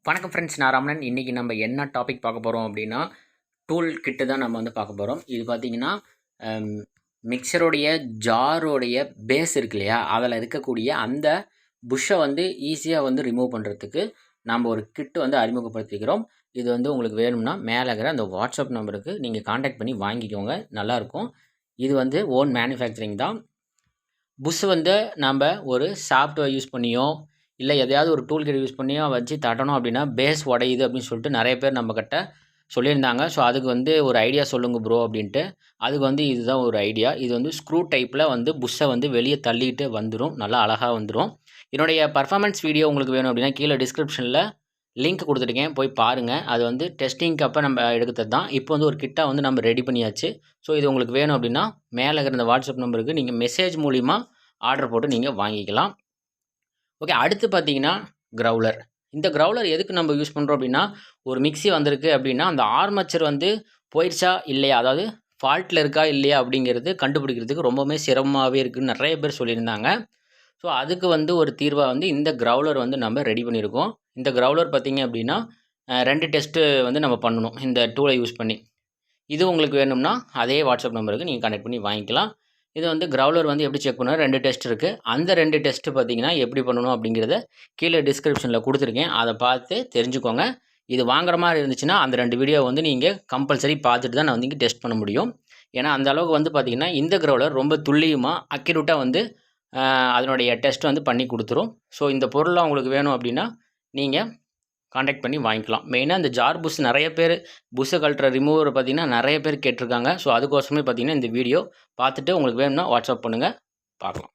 வணக்கம் ஃப்ரெண்ட்ஸ், நான் ரமணன். இன்றைக்கி நம்ம என்ன டாபிக் பார்க்க போகிறோம் அப்படின்னா, டூல் கிட்டு தான் நம்ம வந்து பார்க்க போகிறோம். இது பார்த்திங்கன்னா மிக்சருடைய ஜாரோடைய பேஸ் இருக்கு இல்லையா, அதில் இருக்கக்கூடிய அந்த புஷ்ஷை வந்து ஈஸியாக வந்து ரிமூவ் பண்ணுறதுக்கு நம்ம ஒரு கிட்டு வந்து அறிமுகப்படுத்திக்கிறோம். இது வந்து உங்களுக்கு வேணும்னா மேலே இருக்கிற அந்த வாட்ஸ்அப் நம்பருக்கு நீங்கள் காண்டாக்ட் பண்ணி வாங்கிக்கோங்க, நல்லாயிருக்கும். இது வந்து ஓன் மேனுஃபேக்சரிங் தான். புஷ் வந்து நம்ம ஒரு சாஃப்ட்வேர் யூஸ் பண்ணியோ இல்லை எதையாவது ஒரு டூல் கிட் யூஸ் பண்ணியோ வச்சு தட்டணும் அப்படின்னா பேஸ் உடையுது அப்படின்னு சொல்லிட்டு நிறைய பேர் நம்மக்கிட்ட சொல்லியிருந்தாங்க. ஸோ அதுக்கு வந்து ஒரு ஐடியா சொல்லுங்கள் ப்ரோ அப்படின்ட்டு. அதுக்கு வந்து இதுதான் ஒரு ஐடியா. இது வந்து ஸ்க்ரூ டைப்பில் வந்து புஷ்ஷை வந்து வெளியே தள்ளிட்டு வந்துடும், நல்லா அழகாக வந்துடும். என்னுடைய பர்ஃபார்மன்ஸ் வீடியோ உங்களுக்கு வேணும் அப்படின்னா கீழே டிஸ்கிரிப்ஷனில் லிங்க் கொடுத்துருக்கேன், போய் பாருங்கள். அது வந்து டெஸ்டிங்க்கு அப்போ நம்ம எடுக்கிறது தான். இப்போ வந்து ஒரு கிட்டாக வந்து நம்ம ரெடி பண்ணியாச்சு. ஸோ இது உங்களுக்கு வேணும் அப்படின்னா மேலே இருக்கிற இந்த வாட்ஸ்அப் நம்பருக்கு நீங்கள் மெசேஜ் மூலிமா ஆர்டர் போட்டு நீங்கள் வாங்கிக்கலாம். ஓகே, அடுத்து பார்த்தீங்கன்னா growler. இந்த growler எதுக்கு நம்ம யூஸ் பண்ணுறோம் அப்படின்னா, ஒரு மிக்ஸி வந்திருக்கு அப்படின்னா அந்த ஆர்மச்சர் வந்து போயிடுச்சா இல்லையா, அதாவது ஃபால்ட்டில் இருக்கா இல்லையா அப்படிங்கிறது கண்டுபிடிக்கிறதுக்கு ரொம்பவுமே சிரமமாகவே இருக்குதுன்னு நிறைய பேர் சொல்லியிருந்தாங்க. ஸோ அதுக்கு வந்து ஒரு தீர்வாக வந்து இந்த growler வந்து நம்ம ரெடி பண்ணியிருக்கோம். இந்த growler பார்த்திங்க அப்படின்னா 2 டெஸ்ட்டு வந்து நம்ம பண்ணணும் இந்த டூலை யூஸ் பண்ணி. இது உங்களுக்கு வேணும்னா அதே வாட்ஸ்அப் நம்பருக்கு நீங்கள் கனெக்ட் பண்ணி வாங்கிக்கலாம். இது வந்து growler வந்து எப்படி செக் பண்ணணும், 2 டெஸ்ட் இருக்குது. அந்த 2 டெஸ்ட்டு பார்த்தீங்கன்னா எப்படி பண்ணணும் அப்படிங்கிறத கீழே டிஸ்கிரிப்ஷனில் கொடுத்துருக்கேன், அதை பார்த்து தெரிஞ்சுக்கோங்க. இது வாங்குற மாதிரி இருந்துச்சுன்னா அந்த 2 வீடியோ வந்து நீங்கள் கம்பல்சரி பார்த்துட்டு தான் நான் வந்து இங்கே டெஸ்ட் பண்ண முடியும். ஏன்னா அந்த அளவுக்கு வந்து பார்த்திங்கன்னா இந்த growler ரொம்ப துல்லியமாக அக்யூரேட்டாக வந்து அதனுடைய டெஸ்ட் வந்து பண்ணி கொடுத்துரும். ஸோ இந்த பொருள்லாம் உங்களுக்கு வேணும் அப்படின்னா நீங்கள் காண்டாக்ட் பண்ணி வாங்கிக்கலாம். மெயினாக இந்த ஜார் புஷ் நிறைய பேர் புஷ்ஷை கழட்டுற ரிமூவர் பார்த்திங்கன்னா நிறைய பேர் கேட்டிருக்காங்க. ஸோ அதுக்கோசமே பார்த்திங்கன்னா இந்த வீடியோ பார்த்துட்டு உங்களுக்கு வேணும்னா வாட்ஸ்அப் பண்ணுங்கள், பார்க்கலாம்.